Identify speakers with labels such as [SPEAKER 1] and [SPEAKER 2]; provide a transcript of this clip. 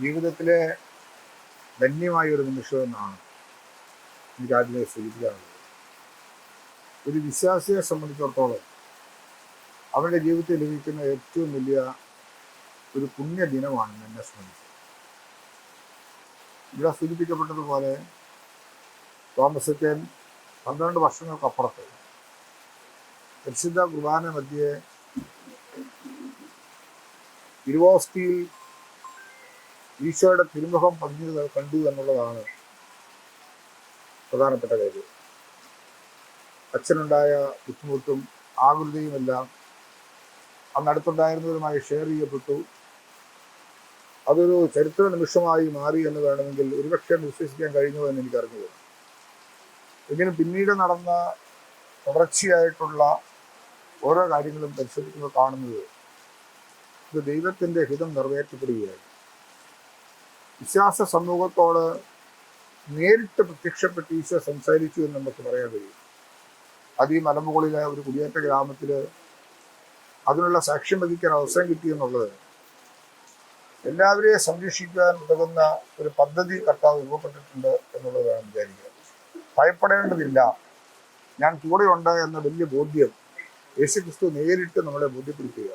[SPEAKER 1] ജീവിതത്തിലെ ധന്യമായ ഒരു നിമിഷമെന്നാണ് എനിക്ക് അതിനെ സൂചിപ്പിക്കാറുള്ളത്. ഒരു വിശ്വാസിയെ സംബന്ധിച്ചിടത്തോളം അവരുടെ ജീവിതത്തിൽ ലഭിക്കുന്ന ഏറ്റവും വലിയ ഒരു പുണ്യദിനമാണ് എന്നെ സംബന്ധിച്ചത്. ഇവിടെ സൂചിപ്പിക്കപ്പെട്ടതുപോലെ തോമസച്ചൻ 12 വർഷങ്ങൾക്കപ്പുറത്ത് പരിശുദ്ധ കുർബാന മധ്യേ തിരുവോസ്തിയിൽ ഈശോയുടെ തിരുമുഖം പതിഞ്ഞത് കണ്ടു എന്നുള്ളതാണ് പ്രധാനപ്പെട്ട കാര്യം. അച്ഛനുണ്ടായ ബുദ്ധിമുട്ടും ആകുലതയുമെല്ലാം അന്ന് അടുത്തുണ്ടായിരുന്നവരുമായി ഷെയർ ചെയ്യപ്പെട്ടു. അതൊരു ചരിത്ര നിമിഷമായി മാറി എന്ന് വേണമെങ്കിൽ ഒരുപക്ഷെ വിശ്വസിക്കാൻ കഴിഞ്ഞു എന്ന് എനിക്കറിഞ്ഞു. എങ്കിലും പിന്നീട് നടന്ന തുടർച്ചയായിട്ടുള്ള ഓരോ കാര്യങ്ങളും പരിശോധിക്കുമ്പോൾ കാണുന്നത് ഇത് ദൈവത്തിൻ്റെ ഹിതം നിറവേറ്റപ്പെടുകയാണ്. വിശ്വാസ സമൂഹത്തോട് നേരിട്ട് പ്രത്യക്ഷപ്പെട്ട് ഈശോ സംസാരിച്ചു എന്ന് നമുക്ക് പറയാൻ കഴിയും. അത് ഈ മലമുകളിലെ ഒരു കുടിയേറ്റ ഗ്രാമത്തിൽ അതിനുള്ള സാക്ഷ്യം വഹിക്കാൻ അവസരം കിട്ടിയെന്നുള്ളത് എല്ലാവരെയും സംരക്ഷിക്കാൻ ഉതകുന്ന ഒരു പദ്ധതി കർത്താവ് രൂപപ്പെട്ടിട്ടുണ്ട് എന്നുള്ളത് വേണം വിചാരിക്കുക. ഭയപ്പെടേണ്ടതില്ല, ഞാൻ കൂടെയുണ്ട് എന്ന വലിയ ബോധ്യം യേശുക്രിസ്തു നേരിട്ട് നമ്മളെ ബോധ്യപ്പെടുത്തുക.